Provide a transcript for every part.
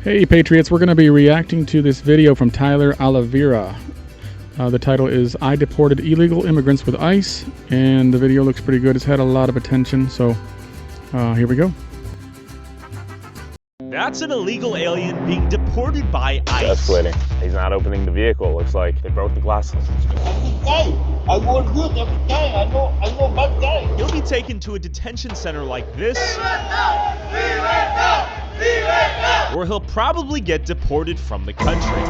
Hey Patriots, we're going to be reacting to this video from Tyler Oliveira. The title is I Deported Illegal Immigrants with ICE, and the video looks pretty good. It's had a lot of attention, so here we go. That's an illegal alien being deported by ICE. Escalating. He's not opening the vehicle. Looks like they broke the glasses. I work good every time. I know bad guy. He'll be taken to a detention center like this, or he'll probably get deported from the country.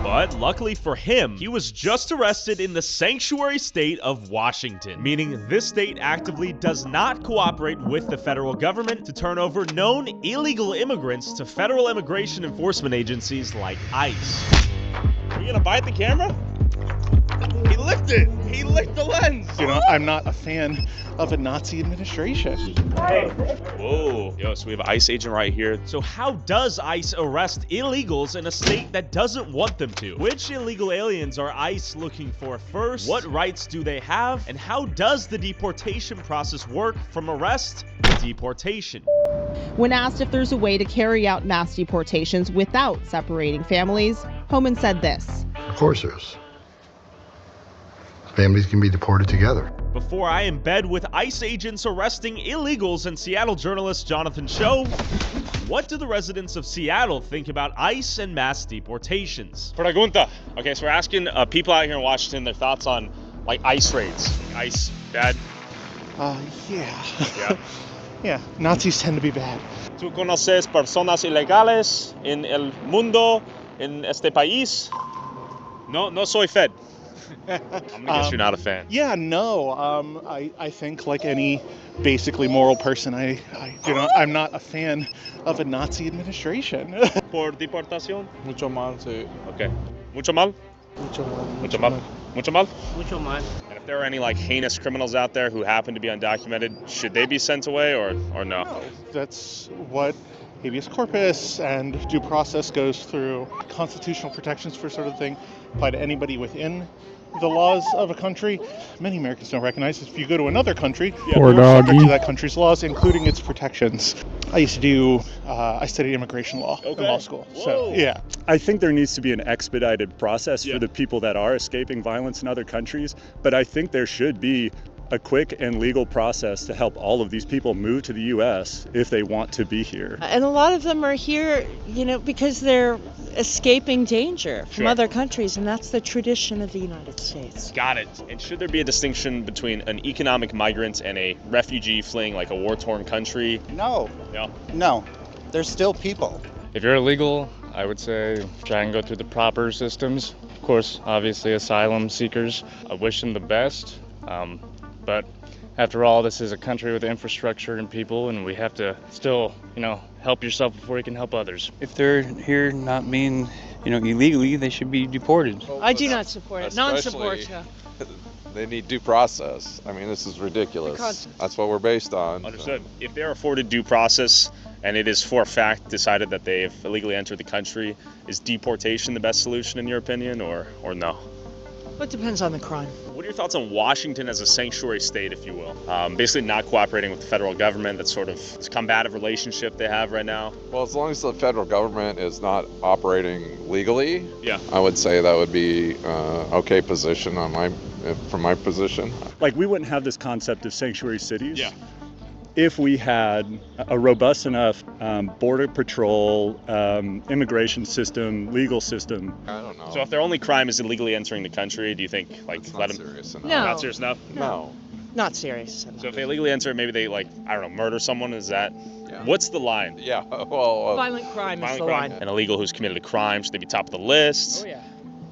But luckily for him, he was just arrested in the sanctuary state of Washington, meaning this state actively does not cooperate with the federal government to turn over known illegal immigrants to federal immigration enforcement agencies like ICE. Are you gonna bite the camera? He licked it. He licked the lens. You know, I'm not a fan of a Nazi administration. Whoa. Yo, so we have an ICE agent right here. So how does ICE arrest illegals in a state that doesn't want them to? Which illegal aliens are ICE looking for first? What rights do they have? And how does the deportation process work from arrest to deportation? When asked if there's a way to carry out mass deportations without separating families, Homan said this. Of course there is. Families can be deported together. Before I embed with ICE agents arresting illegals and Seattle journalist Jonathan Cho, what do the residents of Seattle think about ICE and mass deportations? Pregunta. Okay, so we're asking people out here in Washington their thoughts on like ICE raids. ICE, bad? Yeah. Yeah, Nazis tend to be bad. ¿Tú conoces personas ilegales en el mundo, en este país? No soy Fed. I'm gonna guess you're not a fan. Yeah, no. I think like any basically moral person, I'm not a fan of a Nazi administration. Por deportación? Mucho mal, sí. Okay. Mucho mal? Mucho mal. Mucho mal? Mucho mal? Mucho mal. And if there are any like heinous criminals out there who happen to be undocumented, should they be sent away or no? No, that's what habeas corpus and due process goes through. Constitutional protections for sort of thing apply to anybody within the laws of a country. Many Americans don't recognize if you go to another country, Poor you're subject doggy. to that country's laws, including its protections. I studied immigration law in law school. So yeah. I think there needs to be an expedited process for the people that are escaping violence in other countries, but I think there should be a quick and legal process to help all of these people move to the U.S. if they want to be here. And a lot of them are here, because they're escaping danger from other countries, and that's the tradition of the United States. Got it. And should there be a distinction between an economic migrant and a refugee fleeing like a war-torn country? No. Yeah. No. They're still people. If you're illegal, I would say try and go through the proper systems. Of course, obviously, asylum seekers, I wish them the best. But after all, this is a country with infrastructure and people, and we have to still, help yourself before you can help others. If they're here not being, illegally, they should be deported. I do not support it. Non-support. They need due process. I mean, this is ridiculous. That's what we're based on. Understood. If they're afforded due process and it is for a fact decided that they have illegally entered the country, is deportation the best solution in your opinion or no? It depends on the crime. What are your thoughts on Washington as a sanctuary state, if you will? Basically not cooperating with the federal government, that's sort of this combative relationship they have right now. Well, as long as the federal government is not operating legally, yeah, I would say that would be okay position from my position. Like, we wouldn't have this concept of sanctuary cities if we had a robust enough border patrol, immigration system, legal system. I don't know. So if their only crime is illegally entering the country, do you think let them? Serious enough. No. Not serious enough? No. Not serious enough. So if they illegally enter, maybe they murder someone. Is that? Yeah. What's the line? Yeah. Well. Violent crime is the line. An illegal who's committed a crime, should they be top of the list? Oh yeah.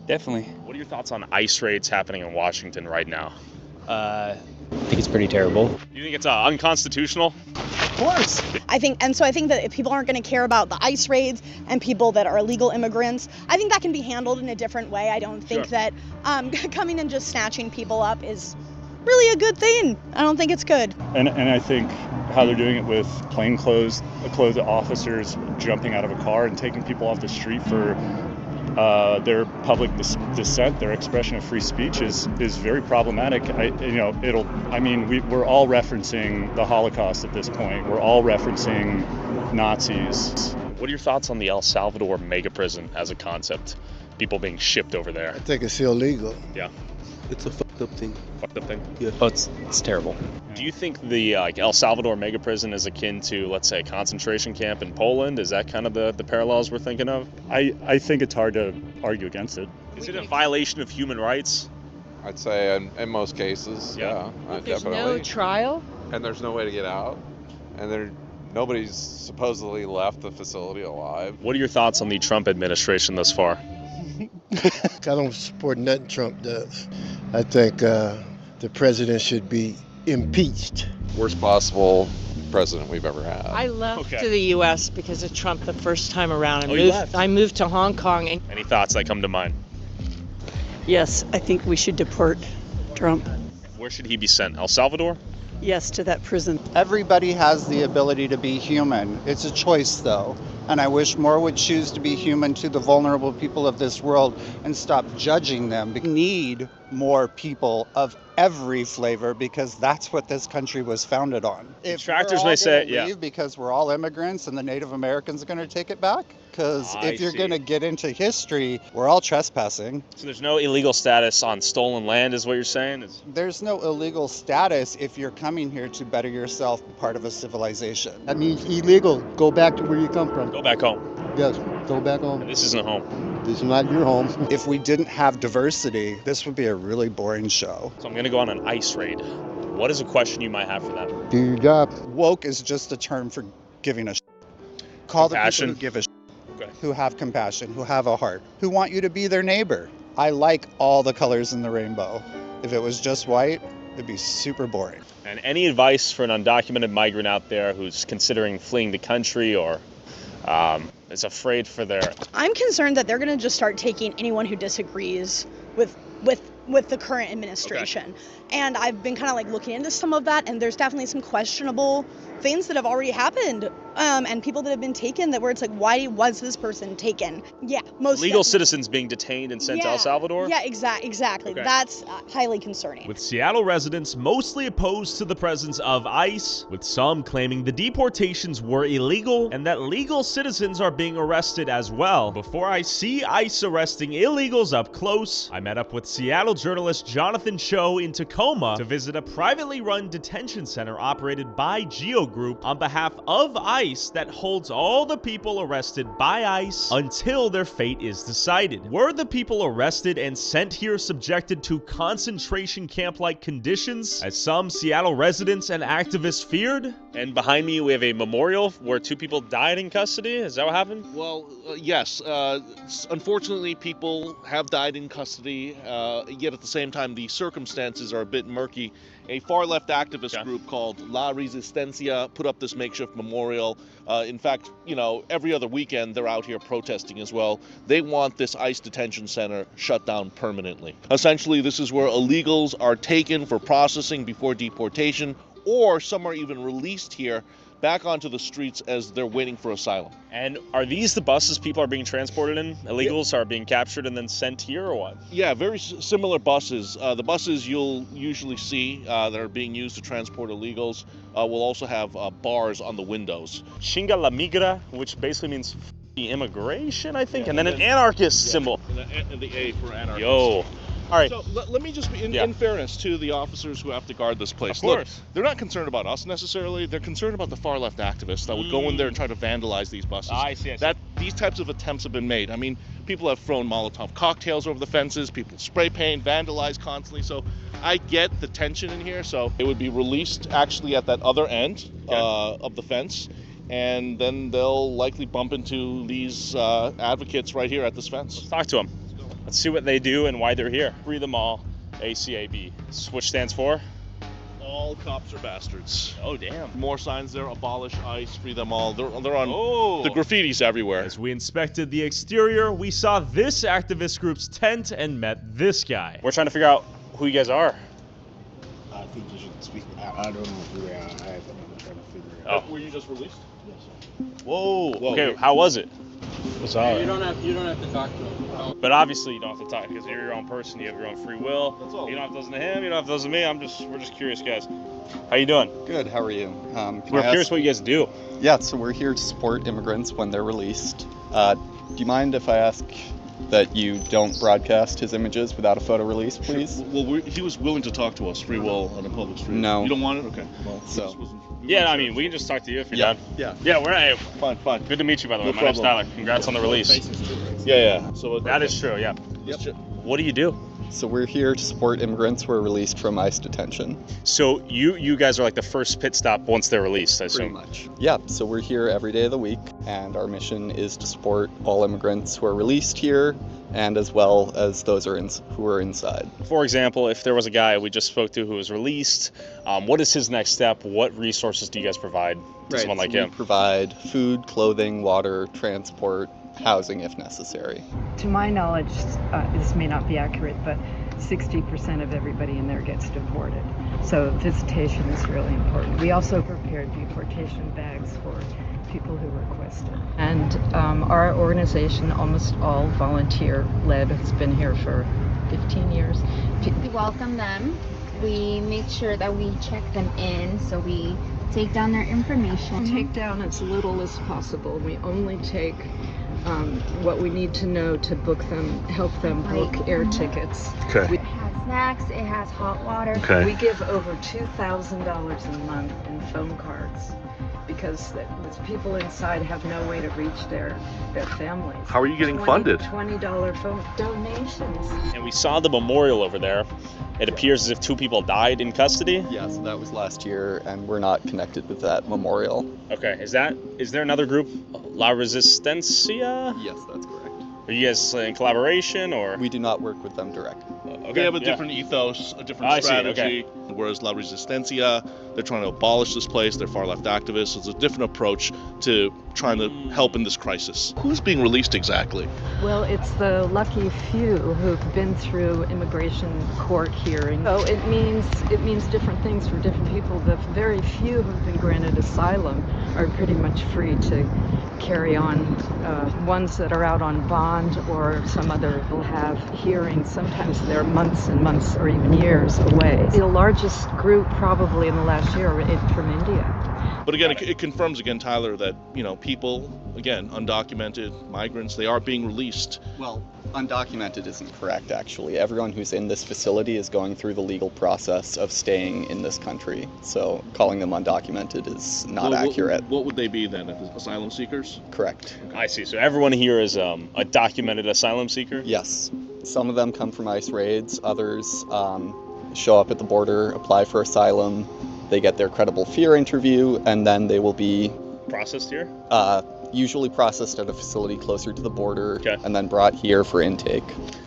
Definitely. What are your thoughts on ICE raids happening in Washington right now? I think it's pretty terrible. Do you think it's unconstitutional? Of course. I think that if people aren't going to care about the ICE raids and people that are illegal immigrants, I think that can be handled in a different way. I don't think that coming and just snatching people up is really a good thing. I don't think it's good. And I think how they're doing it with plainclothes officers jumping out of a car and taking people off the street for their public dissent, their expression of free speech is very problematic. We're all referencing the Holocaust at this point. We're all referencing Nazis. What are your thoughts on the El Salvador mega prison as a concept? People being shipped over there. I think it's illegal. Yeah. It's a fucked up thing. Fucked up thing? Yeah. Oh, it's terrible. Do you think the El Salvador mega prison is akin to, let's say, a concentration camp in Poland? Is that kind of the parallels we're thinking of? I think it's hard to argue against it. Is it a violation of human rights? I'd say in most cases, yeah, There's definitely. no trial? And there's no way to get out. And nobody's supposedly left the facility alive. What are your thoughts on the Trump administration thus far? I don't support nothing Trump does. I think the president should be impeached. Worst possible president we've ever had. I left to the U.S. because of Trump the first time around. You left? I moved to Hong Kong. Any thoughts that come to mind? Yes, I think we should deport Trump. Where should he be sent? El Salvador? Yes, to that prison. Everybody has the ability to be human. It's a choice, though. And I wish more would choose to be human to the vulnerable people of this world and stop judging them. We need more people of every flavor because that's what this country was founded on. If Detractors may say, yeah. Because we're all immigrants and the Native Americans are going to take it back? Because if you're going to get into history, we're all trespassing. So there's no illegal status on stolen land is what you're saying? There's no illegal status if you're coming here to better yourself, part of a civilization. That means illegal. Go back to where you come from. Go back home. Yes, go back home. This isn't home. This is not your home. If we didn't have diversity, this would be a really boring show. So I'm going to go on an ICE raid. What is a question you might have for them? Do your job. Woke is just a term for giving a Call compassion. The people who give a who have compassion, who have a heart, who want you to be their neighbor. I like all the colors in the rainbow. If it was just white, it'd be super boring. And any advice for an undocumented migrant out there who's considering fleeing the country or is afraid for their... I'm concerned that they're going to just start taking anyone who disagrees with the current administration. Okay. And I've been kind of like looking into some of that, and there's definitely some questionable things that have already happened, and people that have been taken that where it's like, why was this person taken? Yeah, most legal citizens being detained and sent to El Salvador? Yeah, exactly. Okay. That's highly concerning. With Seattle residents mostly opposed to the presence of ICE, with some claiming the deportations were illegal and that legal citizens are being arrested as well. Before I see ICE arresting illegals up close, I met up with Seattle journalist Jonathan Cho in Tacoma to visit a privately run detention center operated by Geo Group on behalf of ICE that holds all the people arrested by ICE until their fate is decided. Were the people arrested and sent here subjected to concentration camp-like conditions, as some Seattle residents and activists feared? And behind me we have a memorial where 2 people died in custody. Is that what happened? Well, yes. Unfortunately, people have died in custody, yet at the same time the circumstances are a bit murky. A far-left activist group called La Resistencia put up this makeshift memorial. In fact, every other weekend they're out here protesting as well. They want this ICE detention center shut down permanently. Essentially, this is where illegals are taken for processing before deportation, or some are even released here back onto the streets as they're waiting for asylum. And are these the buses people are being transported in? Illegals are being captured and then sent here, or what? Yeah, very similar buses. The buses you'll usually see that are being used to transport illegals will also have bars on the windows. Chinga la migra, which basically means immigration, I think, and then an anarchist symbol. And the A for anarchist. Yo. All right. So let me just be, in fairness to the officers who have to guard this place. Of course. Look, they're not concerned about us necessarily. They're concerned about the far-left activists that would go in there and try to vandalize these buses. I see. These types of attempts have been made. I mean, people have thrown Molotov cocktails over the fences. People spray paint, vandalize constantly. So I get the tension in here. So it would be released actually at that other end of the fence. And then they'll likely bump into these advocates right here at this fence. Let's talk to them. Let's see what they do and why they're here. Free them all, ACAB. Which stands for? All cops are bastards. Oh, damn. More signs there, abolish ICE, free them all. They're on the graffitis everywhere. As we inspected the exterior, we saw this activist group's tent and met this guy. We're trying to figure out who you guys are. I think you should speak. I don't know who they are. I'm trying to figure it out. Were you just released? Yes, sir. Whoa. Okay, how was it? It was all right. You don't have to talk to him. But obviously you don't have to talk because you're your own person. You have your own free will. That's all. You don't have to listen to him. You don't have to listen to me. We're just curious guys. How you doing? Good, how are you? We're curious what you guys do. Yeah, so we're here to support immigrants when they're released. Do you mind if I ask that you don't broadcast his images without a photo release, please? Sure. Well, he was willing to talk to us free will on a public street. No. You don't want it? Okay. Well, So. Yeah, I mean, we can just talk to you if you're done. Yeah. Yeah, we're at Fine. Good to meet you, by the way. No My name's problem. Tyler. Congrats on the release. Yeah. So That is true, yeah. Yep. What do you do? So we're here to support immigrants who are released from ICE detention. So you guys are like the first pit stop once they're released, I assume? Pretty much. Yeah, so we're here every day of the week, and our mission is to support all immigrants who are released here, and as well as those who are inside. For example, if there was a guy we just spoke to who was released, what is his next step? What resources do you guys provide to someone like him? We provide food, clothing, water, transport, housing if necessary. To my knowledge, this may not be accurate, but 60% of everybody in there gets deported. So visitation is really important. We also prepared deportation bags for people who request it. And our organization, almost all volunteer-led, has been here for 15 years. We welcome them. We make sure that we check them in, so we take down their information. Take down as little as possible. We only take what we need to know to book them, help them book air tickets. Okay. It has snacks, it has hot water. Okay. We give over $2,000 a month in phone cards because the people inside have no way to reach their families. How are you getting funded? $20 phone donations. And we saw the memorial over there. It appears as if 2 people died in custody. Yeah, so that was last year, and we're not connected with that memorial. Okay, is there another group, La Resistencia? Yes, that's correct. Are you guys in collaboration, or? We do not work with them directly. They have a different ethos, a different strategy. Whereas La Resistencia, they're trying to abolish this place. They're far left activists. So it's a different approach to trying to help in this crisis. Who's being released exactly? Well, it's the lucky few who've been through immigration court hearings. So it means different things for different people. The very few who've been granted asylum are pretty much free to carry on. Ones that are out on bond or some other will have hearings. Sometimes they're months and months or even years away. The largest group probably in the last year are from India. But again, it confirms again, Tyler, that, people, again, undocumented migrants, they are being released. Well, undocumented isn't correct, actually. Everyone who's in this facility is going through the legal process of staying in this country. So calling them undocumented is not accurate. What would they be then? Asylum seekers? Correct. I see. So everyone here is a documented asylum seeker? Yes. Some of them come from ICE raids. Others show up at the border, apply for asylum. They get their credible fear interview, and then they will be processed here? Usually processed at a facility closer to the border, and then brought here for intake.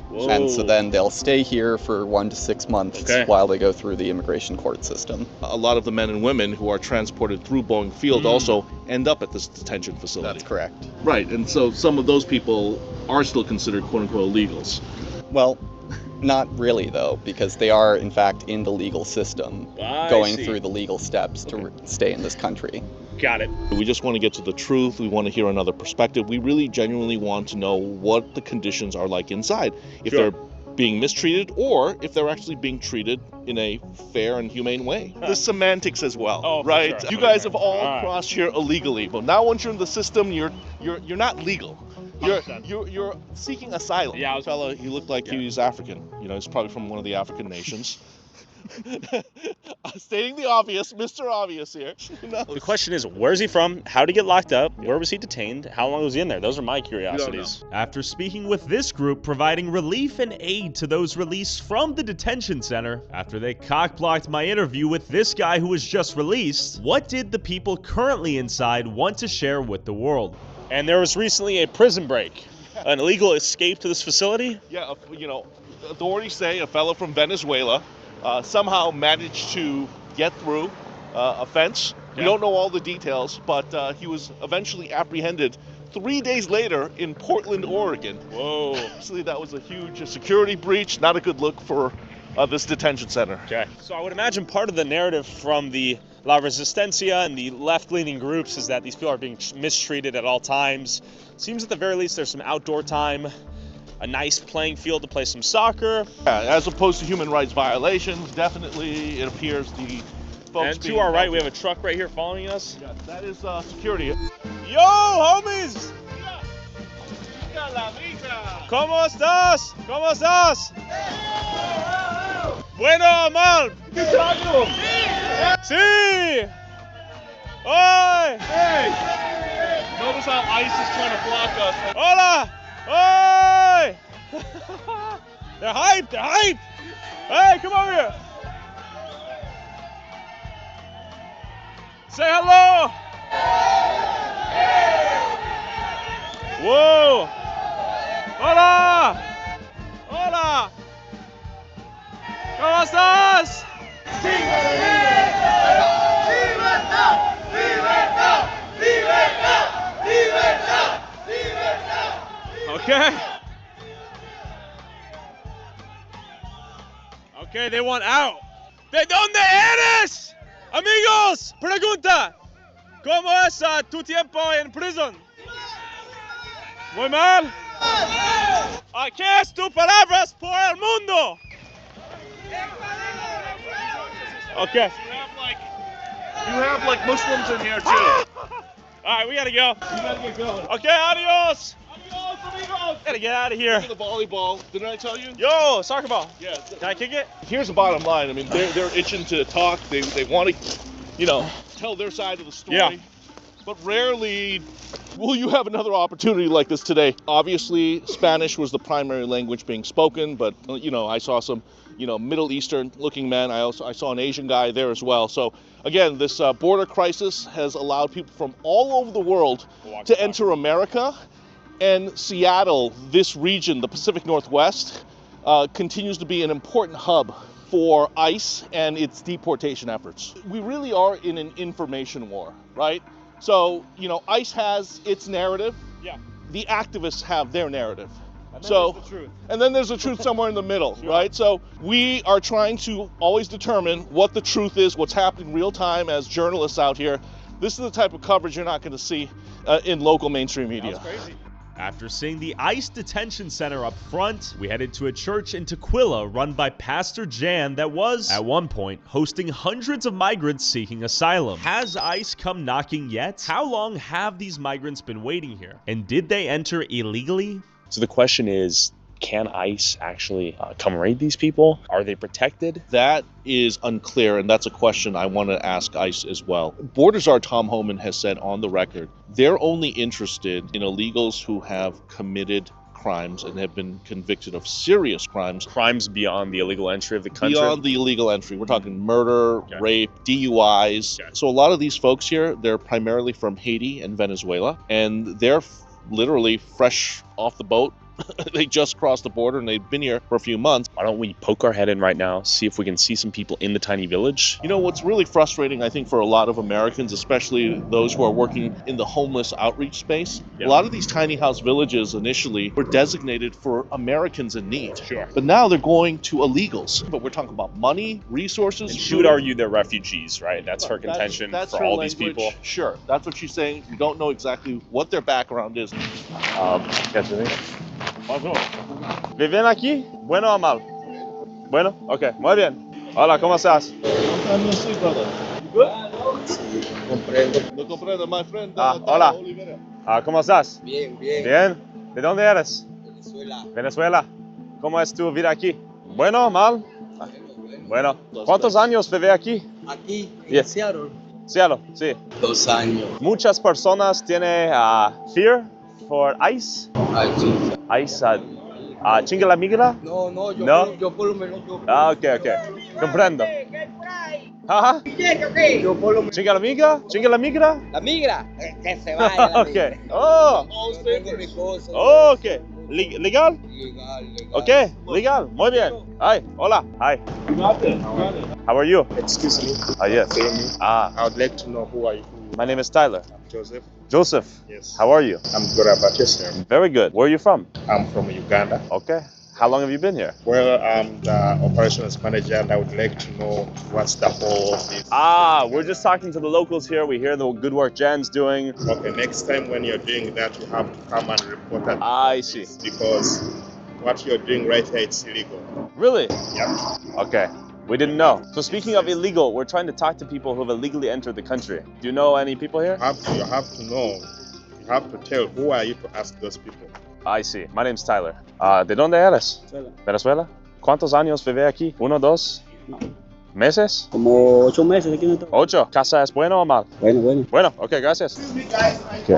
Whoa. And so then they'll stay here for 1 to 6 months while they go through the immigration court system. A lot of the men and women who are transported through Boeing Field also end up at this detention facility. That's correct. Right, and so some of those people are still considered quote-unquote illegals. Well, not really, though, because they are, in fact, in the legal system, going through the legal steps to stay in this country. Got it. We just want to get to the truth. We want to hear another perspective. We really genuinely want to know what the conditions are like inside. If they're being mistreated or if they're actually being treated in a fair and humane way. The semantics as well, right? Sure. You guys have all crossed here illegally, but now once you're in the system, you're not legal. You're seeking asylum. Yeah, fella, he looked like he was African. He's probably from one of the African nations. Stating the obvious, Mr. Obvious here. The question is, where's he from? How did he get locked up? Where was he detained? How long was he in there? Those are my curiosities. After speaking with this group providing relief and aid to those released from the detention center, after they cock-blocked my interview with this guy who was just released, what did the people currently inside want to share with the world? And there was recently a prison break. An illegal escape to this facility? Yeah, authorities say a fellow from Venezuela somehow managed to get through a fence. We don't know all the details, but he was eventually apprehended 3 days later in Portland, Oregon. Whoa. Obviously, that was a huge security breach. Not a good look for this detention center. Okay. So I would imagine part of the narrative from the La Resistencia and the left-leaning groups is that these people are being mistreated at all times. Seems at the very least there's some outdoor time, a nice playing field to play some soccer. Yeah, as opposed to human rights violations, definitely it appears the folks. And to our right, we have a truck right here following us. Yeah, that is security. Yo, homies! ¿Cómo estás? ¿Cómo estás? Bueno o mal? Sí! Oi! Hey! Notice how ICE is trying to block us. Hola! Oi! They're hyped! They're hyped! Hey, come over here! Say hello! Whoa! Hola! Hola! ¿Cómo estás? Okay. Okay, they want out. ¿De dónde eres? Amigos, pregunta. ¿Cómo es tu tiempo en prisión? Muy mal. ¿Qué es tu palabras por el mundo? Okay. You have like Muslims in here too. All right, we gotta go. You gotta get going. Okay, adios. Adios, amigos. Gotta get out of here. Look at the volleyball. Didn't I tell you? Yo, soccer ball. Yeah. Can I kick it? Here's the bottom line. I mean, they're itching to talk. They want to, you know, tell their side of the story. Yeah. But rarely will you have another opportunity like this today. Obviously, Spanish was the primary language being spoken, but you know, I saw some, you know, Middle Eastern looking men. I saw an Asian guy there as well. So again, this border crisis has allowed people from all over the world to enter America, and Seattle, this region, the Pacific Northwest, continues to be an important hub for ICE and its deportation efforts. We really are in an information war, right? So, you know, ICE has its narrative. Yeah. The activists have their narrative. And then there's the truth. And then there's the truth somewhere in the middle, right? So we are trying to always determine what the truth is, what's happening real time as journalists out here. This is the type of coverage you're not going to see in local mainstream media. That's crazy. After seeing the ICE detention center up front, we headed to a church in Tequila run by Pastor Jan that was, at one point, hosting hundreds of migrants seeking asylum. Has ICE come knocking yet? How long have these migrants been waiting here? And did they enter illegally? So the question is, can ICE actually come raid these people? Are they protected? That is unclear, and that's a question I want to ask ICE as well. Border Czar Tom Homan has said on the record, they're only interested in illegals who have committed crimes and have been convicted of serious crimes. Crimes beyond the illegal entry of the country? Beyond the illegal entry. We're talking murder, rape, DUIs. So a lot of these folks here, they're primarily from Haiti and Venezuela, and they're literally fresh off the boat. They just crossed the border and they've been here for a few months. Why don't we poke our head in right now, see if we can see some people in the tiny village? You know, what's really frustrating, I think, for a lot of Americans, especially those who are working in the homeless outreach space, a lot of these tiny house villages initially were designated for Americans in need. Sure. But now they're going to illegals. But we're talking about money, resources. And she would argue they're refugees, right? That's her contention for all these people. Sure, that's what she's saying. We don't know exactly what their background is. ¿Viven aquí? ¿Bueno o mal? Bueno, okay, muy bien. Hola, ¿cómo estás? I'm asleep, brother. You good? No comprendo, my friend. Hola. Oliveira. ¿Cómo estás? Bien, bien. Bien. ¿De dónde eres? Venezuela. Venezuela. ¿Cómo es tu vida aquí? ¿Bueno o mal? Bueno. ¿Cuántos años vive aquí? Aquí, en Seattle. Seattle, sí. 2 años. Muchas personas tienen fear for ICE. ICE, ¿chinga la migra? No, yo, ¿No? yo por lo menos yo. Okay. Comprendo. Ajá. Yo por lo menos. ¿Chinga la migra? ¿Chinga la migra? La migra, que se vaya la Okay. migra. Oh. Yo tengo mi cosa. Oh, okay. Legal? Legal. Okay, legal. Muy bien. Hi. Hola. Hi. You got it. How are you? Excuse me. Yes. I would like to know who are you? My name is Tyler. Joseph. Joseph. Yes. How are you? I'm good about yourself. Very good. Where are you from? I'm from Uganda. Okay. How long have you been here? Well, I'm the operations manager, and I would like to know what's the whole of this. We're just talking to the locals here. We hear the good work Jan's doing. Okay, next time when you're doing that, you have to come and report that. I see. Because what you're doing right here, it's illegal. Really? Yep. Okay. We didn't know. So speaking of illegal, we're trying to talk to people who have illegally entered the country. Do you know any people here? You have to know. You have to tell who are you to ask those people. I see. My name's Tyler. ¿De dónde eres? Venezuela. ¿Cuántos años vive aquí? ¿1, 2? No. ¿Meses? Como 8 meses aquí en el 8. ¿Casa es bueno o mal? Bueno, bueno. Bueno, okay, gracias. Okay.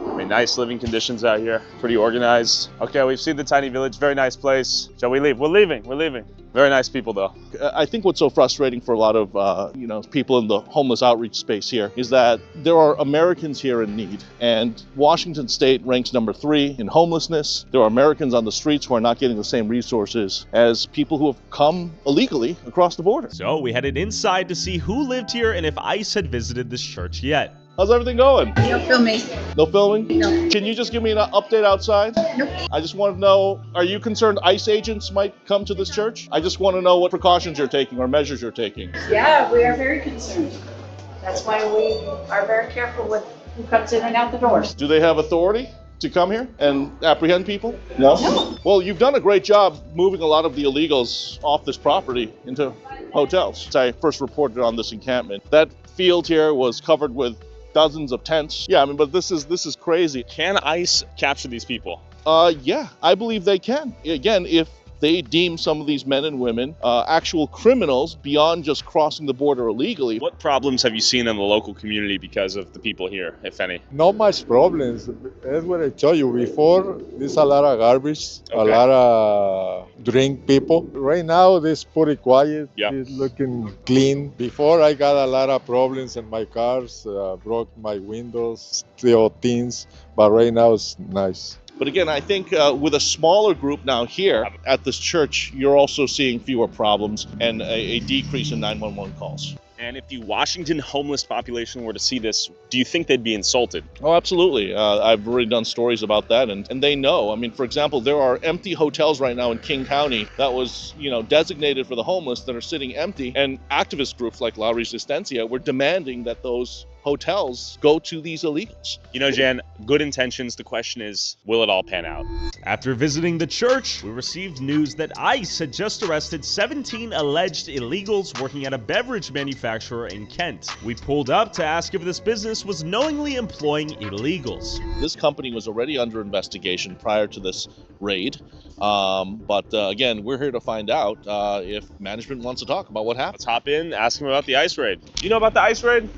I mean, nice living conditions out here. Pretty organized. Okay, we've seen the tiny village. Very nice place. Shall we leave? We're leaving. We're leaving. Very nice people, though. I think what's so frustrating for a lot of people in the homeless outreach space here is that there are Americans here in need, and Washington State ranks number 3 in homelessness. There are Americans on the streets who are not getting the same resources as people who have come illegally across the border. So we headed inside to see who lived here and if ICE had visited this church yet. How's everything going? No filming. No filming? No. Can you just give me an update outside? Nope. I just want to know, are you concerned ICE agents might come to this church? I just want to know what precautions you're taking or measures you're taking. Yeah, we are very concerned. That's why we are very careful with who comes in and out the doors. Do they have authority to come here and apprehend people? No? Well, you've done a great job moving a lot of the illegals off this property into hotels. As I first reported on this encampment, that field here was covered with dozens of tents. Yeah, I mean, but this is crazy. Can ICE capture these people? Yeah, I believe they can. Again, if they deem some of these men and women actual criminals beyond just crossing the border illegally. What problems have you seen in the local community because of the people here, if any? Not much problems. That's what I told you before. There's a lot of garbage, a lot of drink people. Right now, it's pretty quiet. Yeah. It's looking clean. Before, I got a lot of problems in my cars, broke my windows, still things. But right now, it's nice. But again, I think with a smaller group now here at this church, you're also seeing fewer problems and a decrease in 911 calls. And if the Washington homeless population were to see this, do you think they'd be insulted? Oh, absolutely. I've already done stories about that, and they know. I mean, for example, there are empty hotels right now in King County that was, designated for the homeless that are sitting empty, and activist groups like La Resistencia were demanding that those hotels go to these illegals. Jan, good intentions. The question is, will it all pan out? After visiting the church, we received news that ICE had just arrested 17 alleged illegals working at a beverage manufacturer in Kent. We pulled up to ask if this business was knowingly employing illegals. This company was already under investigation prior to this raid. But again, we're here to find out if management wants to talk about what happened. Let's hop in, ask them about the ICE raid. Do you know about the ICE raid?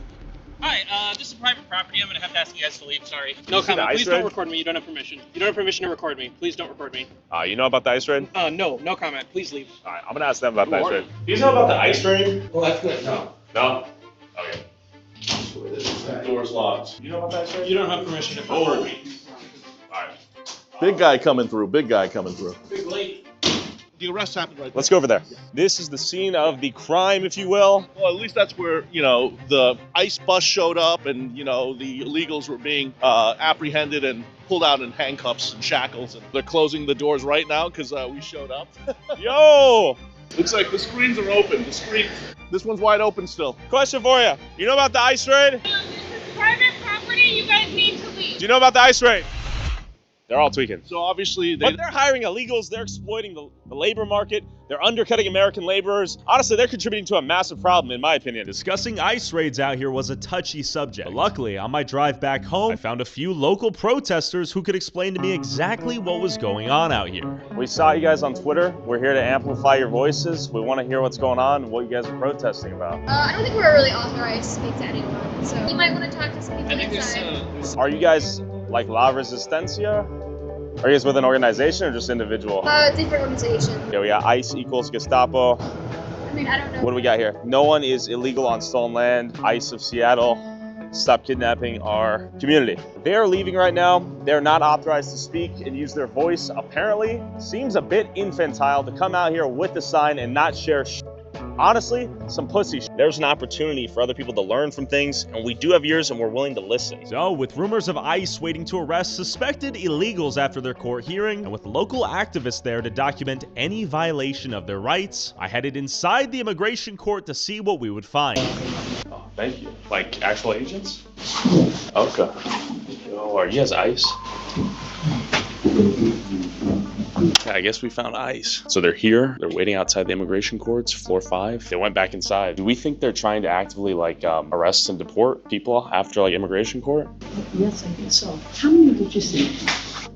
Hi, this is private property. I'm going to have to ask you guys to leave. Sorry. No comment. Please don't record me. You don't have permission. You don't have permission to record me. Please don't record me. You know about the ICE raid? No comment. Please leave. All right, I'm going to ask them about the ICE raid. Do you know about the ICE raid? Oh, that's good. No. No? Okay. The door's locked. You know about the ICE raid? You don't have permission to record me. All right. Big guy coming through. Big guy coming through. Big late. The arrest happened right there. Let's go over there. This is the scene of the crime, if you will. Well, at least that's where, the ICE bus showed up and, the illegals were being apprehended and pulled out in handcuffs and shackles. And they're closing the doors right now because we showed up. Yo! Looks like the screens are open. This one's wide open still. Question for you. You know about the ICE raid? This is private property. You guys need to leave. Do you know about the ICE raid? They're all tweaking. So obviously But they're hiring illegals, they're exploiting the labor market, they're undercutting American laborers. Honestly, they're contributing to a massive problem, in my opinion. Discussing ICE raids out here was a touchy subject. But luckily, on my drive back home, I found a few local protesters who could explain to me exactly what was going on out here. We saw you guys on Twitter. We're here to amplify your voices. We want to hear what's going on and what you guys are protesting about. I don't think we're really authorized to speak to anyone, so you might want to talk to some people inside. Are you guys like La Resistencia? Are you guys with an organization or just individual? Different organization. Okay, we got ICE equals Gestapo. I mean, I don't know. What do we got here? No one is illegal on stolen land. ICE of Seattle. Stop kidnapping our community. They are leaving right now. They're not authorized to speak and use their voice. Apparently, seems a bit infantile to come out here with the sign and not share Honestly, some pussy. There's an opportunity for other people to learn from things, and we do have ears and we're willing to listen. So, with rumors of ICE waiting to arrest suspected illegals after their court hearing, and with local activists there to document any violation of their rights, I headed inside the immigration court to see what we would find. Oh, thank you. Like actual agents? Okay. Yo, are you guys ICE? Okay, I guess we found ICE. So they're here. They're waiting outside the immigration courts, floor 5. They went back inside. Do we think they're trying to actively arrest and deport people after immigration court? Yes, I think so. How many did you see?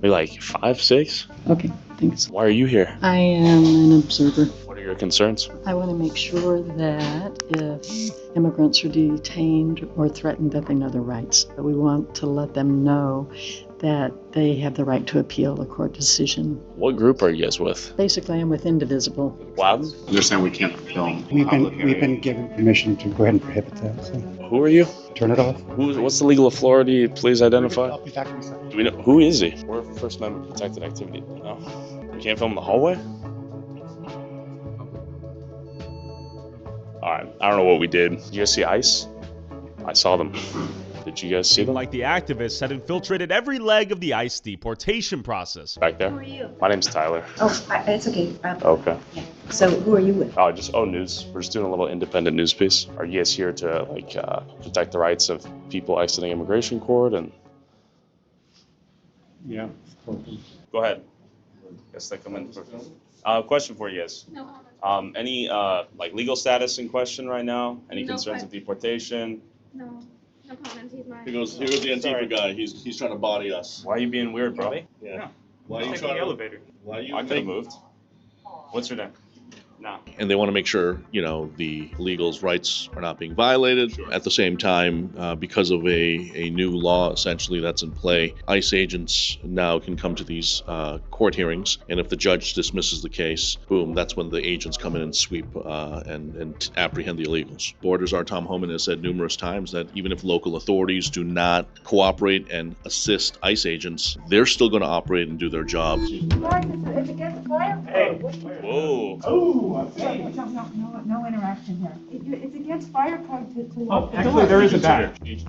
Maybe 5, 6? Okay, thanks. Why are you here? I am an observer. What are your concerns? I want to make sure that if immigrants are detained or threatened, that they know their rights. We want to let them know that they have the right to appeal a court decision. What group are you guys with? Basically, I'm with Indivisible. Wow. They're saying we can't film. We've been given permission to go ahead and prohibit that. So. Who are you? Turn it off. What's the legal authority? Please identify. I'll be back in a second. Do we know who is he? We're First Amendment protected activity. No, we can't film in the hallway. All right, I don't know what we did. Did you guys see ICE? I saw them. Did you guys see them? Like the activists had infiltrated every leg of the ICE deportation process. Back there? Who are you? My name's Tyler. Oh, it's okay. Okay. Yeah. So who are you with? Oh, just news. We're just doing a little independent news piece. Are you guys here to protect the rights of people exiting immigration court and? Yeah. Go ahead. Guess they come in for. Question for you guys. No. Any legal status in question right now? Any No, concerns of deportation? No. No comments. He's mine. Here goes the Antifa guy. He's trying to body us. Why are you being weird, bro? Yeah. Why are you Take trying the to? elevator. Why are you? I could have moved. What's your name? No. And they want to make sure, the illegals' rights are not being violated. Sure. At the same time, because of a new law essentially that's in play, ICE agents now can come to these court hearings, and if the judge dismisses the case, boom, that's when the agents come in and sweep and apprehend the illegals. Borders Our Tom Homan has said numerous times that even if local authorities do not cooperate and assist ICE agents, they're still going to operate and do their job. It's against fire code. Whoa. Oh. No interaction here. It's against fire code to lock the Actually, door. there is a badge.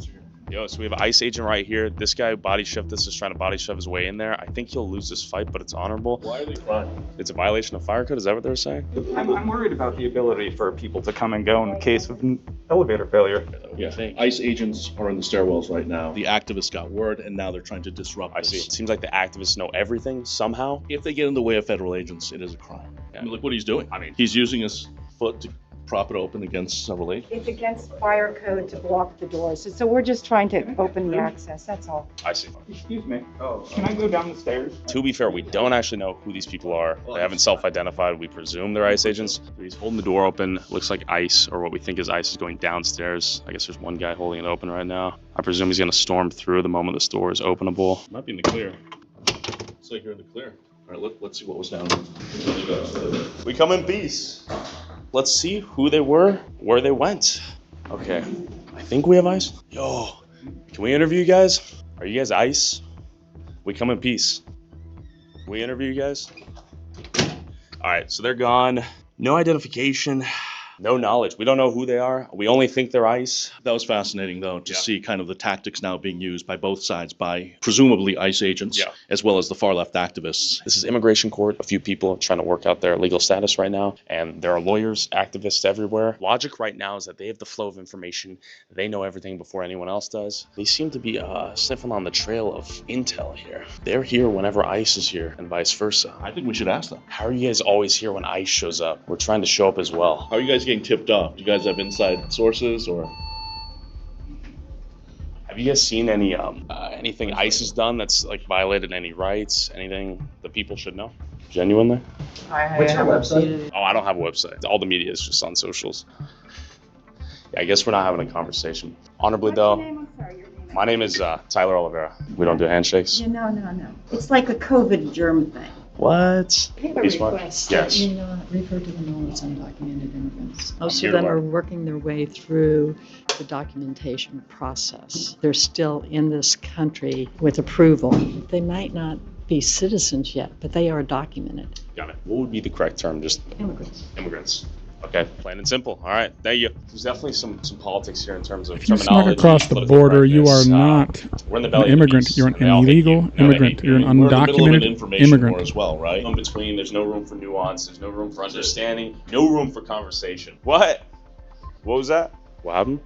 Yo, so we have an ICE agent right here. This guy body shoved us, is trying to body shove his way in there. I think he'll lose this fight, but it's honorable. Why are they crying? It's a violation of fire code. Is that what they were saying? I'm worried about the ability for people to come and go in the case of an elevator failure. Yeah, ICE agents are in the stairwells right now. The activists got word, and now they're trying to disrupt I see. this. It seems like the activists know everything somehow. If they get in the way of federal agents, it is a crime. Yeah. I mean, look what he's doing. He's using his foot to prop it open against several agents. It's against fire code to block the doors. So we're just trying to open the access, that's all. I see. Excuse me. Can I go down the stairs? To be fair, we don't actually know who these people are. They haven't self-identified. We presume they're ICE agents. He's holding the door open. Looks like ICE, or what we think is ICE, is going downstairs. I guess there's one guy holding it open right now. I presume he's going to storm through the moment this door is openable. Might be in the clear. Looks like you're in the clear. All right, let's see what was down there. We come in peace. Let's see who they were, where they went. Okay, I think we have ICE. Yo, can we interview you guys? Are you guys ICE? We come in peace. We interview you guys? All right, so they're gone. No identification, no knowledge. We don't know who they are. We only think they're ICE. That was fascinating, though, to see kind of the tactics now being used by both sides, by presumably ICE agents, as well as the far-left activists. This is immigration court. A few people trying to work out their legal status right now, and there are lawyers, activists everywhere. Logic right now is that they have the flow of information. They know everything before anyone else does. They seem to be sniffing on the trail of intel here. They're here whenever ICE is here, and vice versa. I think we should ask them. How are you guys always here when ICE shows up? We're trying to show up as well. How are you guys getting tipped off? Do you guys have inside sources, or? Have you guys seen any anything ICE has done that's violated any rights? Anything the people should know? Genuinely? What's your website? Oh, I don't have a website. All the media is just on socials. Yeah, I guess we're not having a conversation. Honorably, though. My name is Tyler Oliveira. We don't do handshakes. No. It's like a COVID germ thing. What? I have a request that Yes. you refer to the known as undocumented immigrants. Most here of them to are learn. working their way through the documentation process. They're still in this country with approval. They might not be citizens yet, but they are documented. Got it. What would be the correct term? Just Immigrants. immigrants. Okay, plain and simple. All right, thank you. There's definitely some politics here in terms of If you terminology. snuck across the political border, you are correctness. not We're in the an belly of the immigrant. beast. You're an They all hate illegal you. No, they immigrant. hate You're an you. We're in the middle of an undocumented information immigrant. war as well, right? In between, there's no room for nuance. There's no room for understanding. No room for conversation. What? What was that? What happened?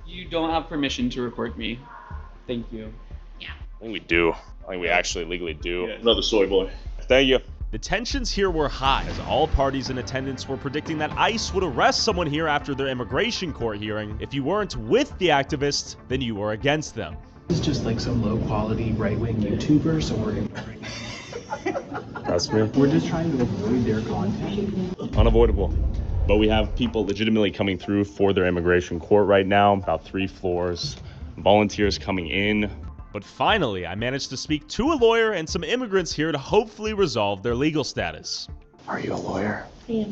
You don't have permission to record me. Thank you. I think we do. I think we actually legally do. Yeah, another soy boy. Thank you. The tensions here were high, as all parties in attendance were predicting that ICE would arrest someone here after their immigration court hearing. If you weren't with the activists, then you were against them. This is just like some low-quality right-wing YouTuber, so we're ignoring. That's me. We're just trying to avoid their content. Unavoidable. But we have people legitimately coming through for their immigration court right now, about 3 floors. Volunteers coming in. But finally, I managed to speak to a lawyer and some immigrants here to hopefully resolve their legal status. Are you a lawyer? Yeah.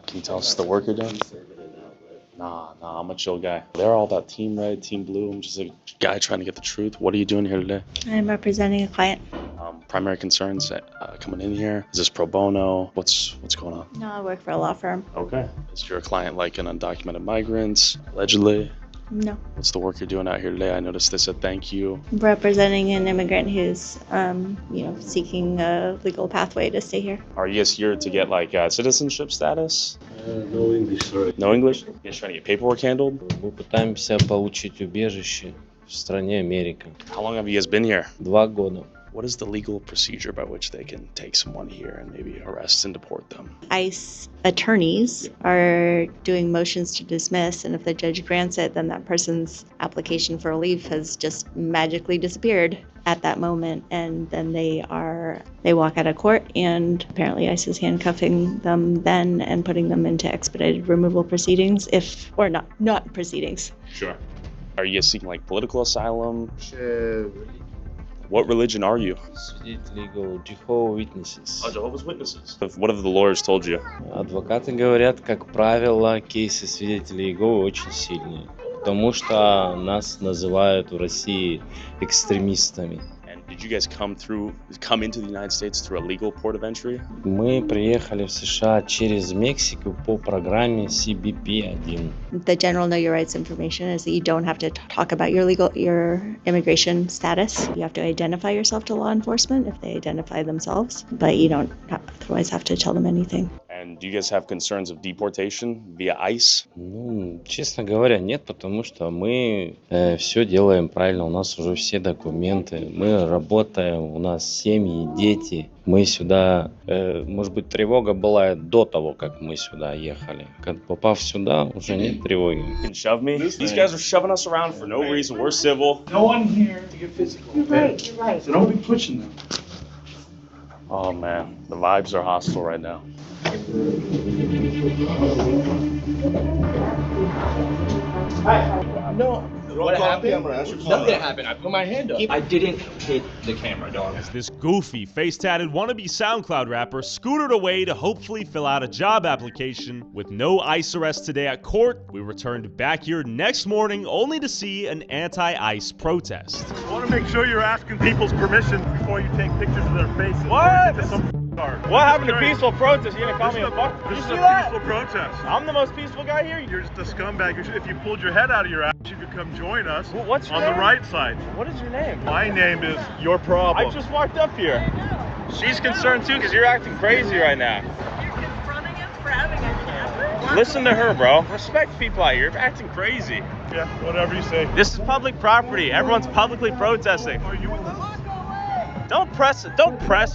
Can you tell us the work you're doing? Nah, I'm a chill guy. They're all about team red, team blue. I'm just a guy trying to get the truth. What are you doing here today? I'm representing a client. Primary concerns coming in here. Is this pro bono? What's going on? No, I work for a law firm. Okay. Is your client like an undocumented migrant, allegedly? No. What's the work you're doing out here today? I noticed they said thank you. I'm representing an immigrant who's, seeking a legal pathway to stay here. Are you guys here to get like citizenship status? No English, sorry. No English? You guys trying to get paperwork handled? Мы пытаемся получить убежище в стране Америка. How long have you guys been here? 2 года. What is the legal procedure by which they can take someone here and maybe arrest and deport them? ICE attorneys are doing motions to dismiss, and if the judge grants it, then that person's application for relief has just magically disappeared at that moment, and then they walk out of court, and apparently ICE is handcuffing them then and putting them into expedited removal proceedings, not proceedings. Sure. Are you guys seeking like political asylum? What religion are you? Свидетели Иеговы, Jehovah's Witnesses. Oh, Jehovah's Witnesses. What have the lawyers told you? Адвокаты говорят, как правило, кейсы свидетелей Иеговы очень сильные, потому что нас называют в России экстремистами. And did you guys come into the United States through a legal port of entry? Мы приехали в США через Мексику по программе CBP-1. The general know your rights information is that you don't have to talk about your immigration status. You have to identify yourself to law enforcement if they identify themselves, but you don't otherwise have to tell them anything. And do you guys have concerns of deportation via ICE? Ну, честно говоря, нет, потому что мы все делаем правильно, у нас уже все документы, мы работаем, у нас семьи, дети. Мы сюда, может быть, тревога была до того, как мы сюда ехали. Как попав сюда, уже нет тревоги. You can shove me? These guys are shoving us around for no reason. We're civil. No one here to get physical. You're right. So don't be pushing them. Oh man, the vibes are hostile right now. No. What happened? Nothing happened. I put my hand up. I didn't hit the camera, dog. As this goofy, face-tatted wannabe SoundCloud rapper scootered away to hopefully fill out a job application. With no ICE arrest today at court, we returned back here next morning only to see an anti-ICE protest. I want to make sure you're asking people's permission before you take pictures of their faces. What? What happened to peaceful protest? You gonna call me a fuck? This You is see a that? peaceful protest. I'm the most peaceful guy here. You're just a scumbag. If you pulled your head out of your ass, you could come join us What's your on name? the right side. What is your name? My name is Your Problem. I just walked up here. She's concerned too because you're acting crazy right now. Listen to her, bro. Respect people out here. You're acting crazy. Yeah, whatever you say. This is public property. Everyone's publicly protesting. Are you Don't press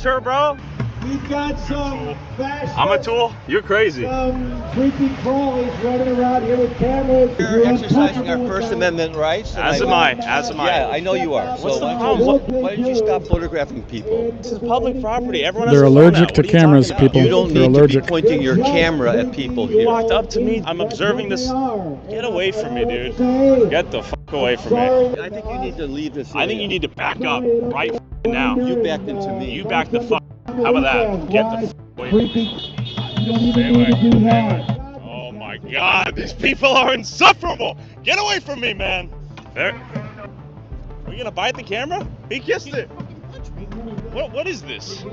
her, bro. We've got some fashion. I'm a tool. You're crazy. Some creepy crawlies running around here with cameras. We're exercising our First Amendment rights. As am I. Yeah, I know you are. What's So the problem? why don't you stop photographing people? This is public property. Everyone has They're a phone allergic out. to What are you cameras, talking about? people. You don't They're need allergic. to be pointing your camera at people You here. walked up to me. I'm observing this. Get away from me, dude. Get the fuck away from me. I think you need to leave this. I think you need to back up right now. You backed into me. You back the fuck. How about that? Get the fuck away. Oh my god, these people are insufferable. Get away from me, man. There. Are you gonna bite the camera? He kissed it. What is this?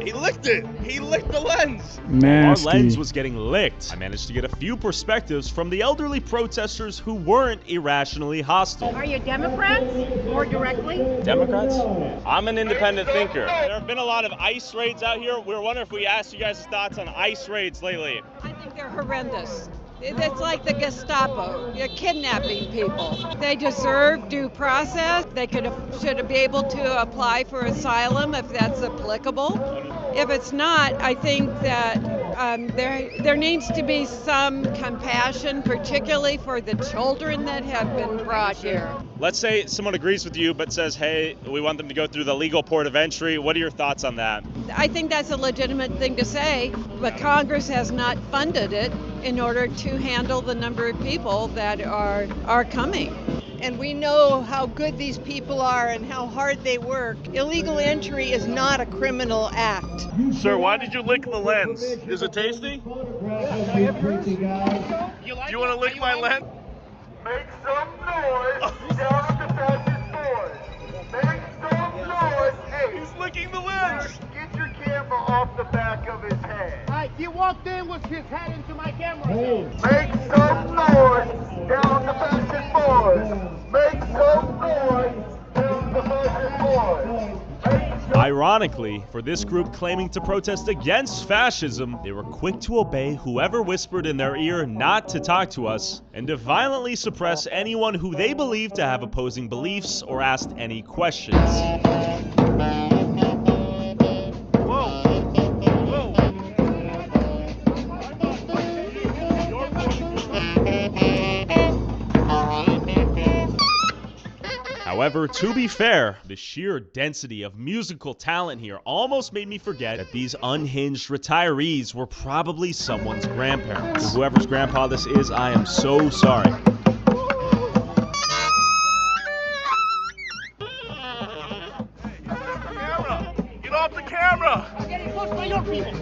He licked it. He licked the lens. Nasty. Our lens was getting licked. I managed to get a few perspectives from the elderly protesters who weren't irrationally hostile. Are you Democrats, more directly? Democrats? I'm an independent thinker. There have been a lot of ICE raids out here. We were wondering if we asked you guys' thoughts on ICE raids lately. I think they're horrendous. It's like the Gestapo. You're kidnapping people. They deserve due process. They should be able to apply for asylum if that's applicable. If it's not, I think that there needs to be some compassion, particularly for the children that have been brought here. Let's say someone agrees with you but says, hey, we want them to go through the legal port of entry. What are your thoughts on that? I think that's a legitimate thing to say, but Congress has not funded it in order to handle the number of people that are coming. And we know how good these people are and how hard they work. Illegal entry is not a criminal act. Sir, why did you lick the lens? Is it tasty? Do you want to lick my lens? Make some noise down at the passage board. Make some noise. Hey, he's licking the lens. Get your camera off the back of his head. He walked in with his head into my camera. Make some noise down at the passage board. Make some noise down at the passage board. Ironically, for this group claiming to protest against fascism, they were quick to obey whoever whispered in their ear not to talk to us, and to violently suppress anyone who they believed to have opposing beliefs or asked any questions. However, to be fair, the sheer density of musical talent here almost made me forget that these unhinged retirees were probably someone's grandparents. To whoever's grandpa this is, I am so sorry. Get off the camera! I'm getting close by your people.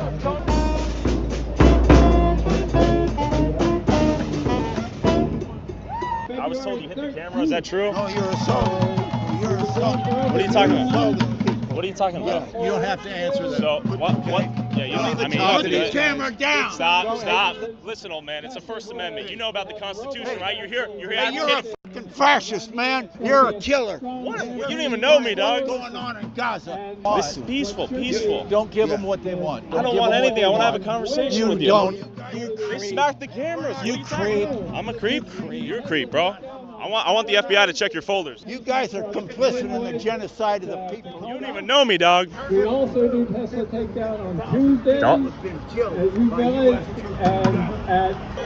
I was told you hit the camera, is that true? No, you're assaulting. You're assaulting. What are you talking about? What are you talking about? You don't have to answer that. So, what? Yeah, you don't, I mean, Put the camera down. Stop. Listen, old man, it's the First Amendment. You know about the Constitution, right? You're here You're a advocating. fucking fascist, man. You're a killer. What? You don't even know me, dog. What's going on in Gaza? This is peaceful. Don't give them what they want. I don't want anything. I want to have a conversation with you. You They smacked the cameras. You creep. I'm a creep? You're a creep, bro. I want the FBI to check your folders. You guys are complicit in the genocide of the people. You don't even know me, dog. We also need Tesla takedown on Tuesday.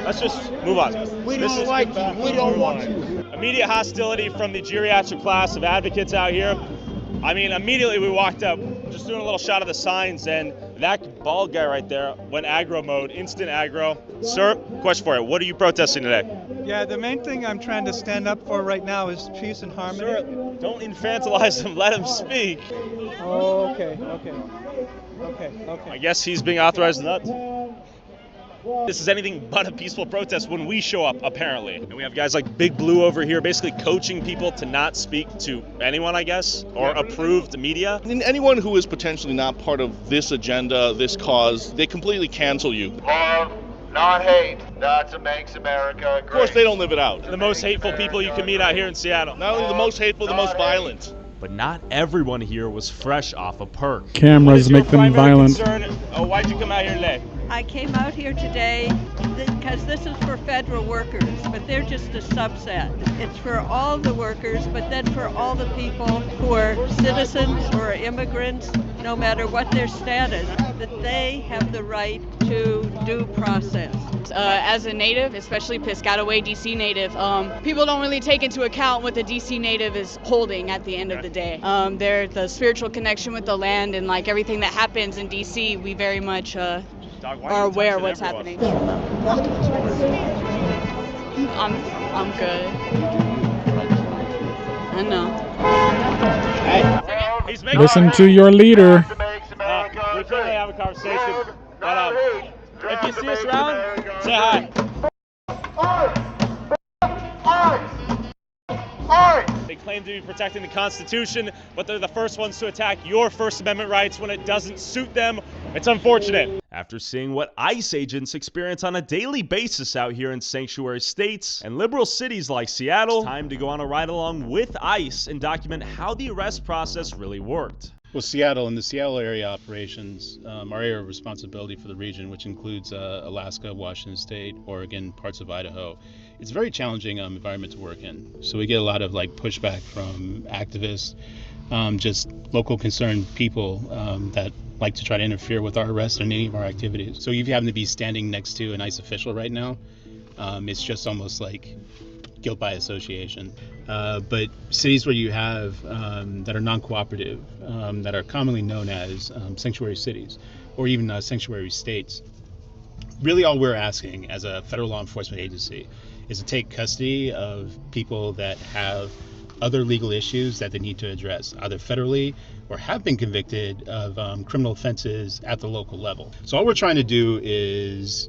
Let's just move on. We don't like you. We don't want you. Immediate hostility from the geriatric class of advocates out here. I mean, immediately we walked up, just doing a little shot of the signs, and that bald guy right there went aggro mode, instant aggro. Sir, question for you. What are you protesting today? Yeah, the main thing I'm trying to stand up for right now is peace and harmony. Sir, don't infantilize him. Let him speak. Oh, okay. I guess he's being authorized not. This is anything but a peaceful protest when we show up, apparently. And we have guys like Big Blue over here basically coaching people to not speak to anyone, I guess, or approved media. And anyone who is potentially not part of this agenda, this cause, they completely cancel you. Love, not hate. That's what makes America great. Of course, they don't live it out. The most hateful people you can meet out here in Seattle. Not only the most hateful, the most violent. But not everyone here was fresh off a perk. Cameras make them violent. Why'd you come out here today? I came out here today because this is for federal workers, but they're just a subset. It's for all the workers, but then for all the people who are citizens or immigrants, no matter what their status, that they have the right to due process. As a native, especially Piscataway DC native, people don't really take into account what the DC native is holding at the end of the day. They're the spiritual connection with the land, and like everything that happens in DC, we very much are aware of what's happening. I'm good. I know. Listen to your leader. We clearly have a conversation. But if you see us around, say hi. They claim to be protecting the Constitution, but they're the first ones to attack your First Amendment rights when it doesn't suit them. It's unfortunate. After seeing what ICE agents experience on a daily basis out here in sanctuary states and liberal cities like Seattle, it's time to go on a ride along with ICE and document how the arrest process really worked. Well, Seattle and the Seattle area operations, our area of responsibility for the region, which includes Alaska, Washington State, Oregon, parts of Idaho, it's a very challenging environment to work in. So we get a lot of like pushback from activists, just local concerned people that like to try to interfere with our arrest and any of our activities. So if you happen to be standing next to an ICE official right now, it's just almost like guilt by association. But cities where you have that are non-cooperative, that are commonly known as sanctuary cities, or even sanctuary states, really all we're asking as a federal law enforcement agency is to take custody of people that have other legal issues that they need to address, either federally or have been convicted of criminal offenses at the local level. So all we're trying to do is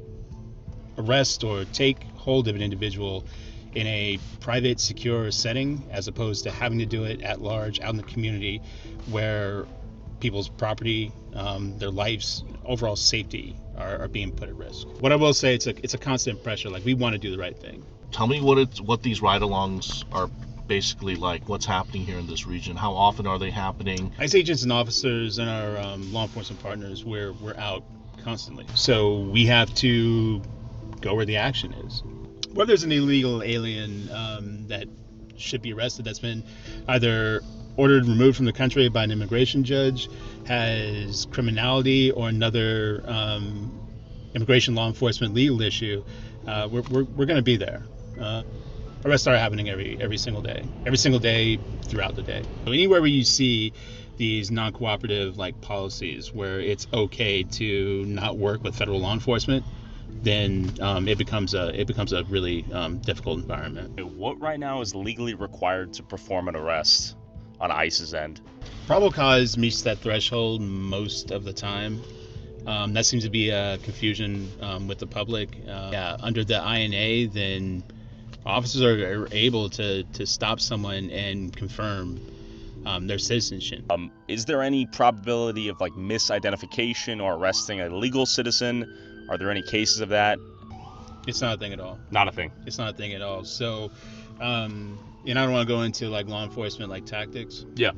arrest or take hold of an individual in a private, secure setting, as opposed to having to do it at large out in the community where people's property, their lives, overall safety are being put at risk. What I will say, it's a constant pressure. Like, we want to do the right thing. Tell me what these ride-alongs are basically like. What's happening here in this region? How often are they happening? ICE agents and officers and our law enforcement partners, we're out constantly. So we have to go where the action is. Whether there's an illegal alien that should be arrested, that's been either ordered removed from the country by an immigration judge, has criminality or another immigration law enforcement legal issue, we're going to be there. Arrests are happening every single day throughout the day. So anywhere where you see these non-cooperative like policies where it's okay to not work with federal law enforcement, then it becomes a really difficult environment. What right now is legally required to perform an arrest on ICE's end? Probable cause meets that threshold most of the time. That seems to be a confusion with the public. Under the INA, then officers are able to stop someone and confirm their citizenship. Is there any probability of like misidentification or arresting a legal citizen? Are there any cases of that? It's not a thing at all. Not a thing. It's not a thing at all. So, and I don't want to go into like law enforcement like tactics. Yeah.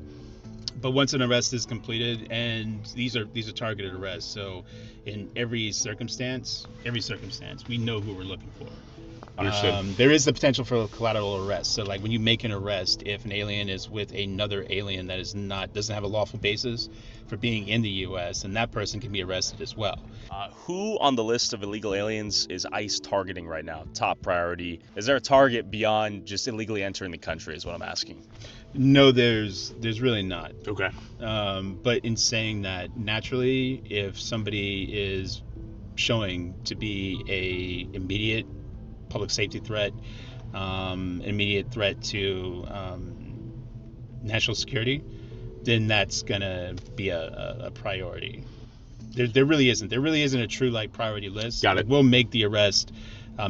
But once an arrest is completed, and these are targeted arrests, so in every circumstance, we know who we're looking for. Understood. There is the potential for collateral arrest. So like when you make an arrest, if an alien is with another alien that doesn't have a lawful basis for being in the U.S., then that person can be arrested as well. Who on the list of illegal aliens is ICE targeting right now? Top priority. Is there a target beyond just illegally entering the country is what I'm asking. No, there's really not. Okay. But in saying that, naturally, if somebody is showing to be a immediate public safety threat, immediate threat to national security, then that's gonna be a priority. There really isn't a true like priority list. Got it. We'll make the arrest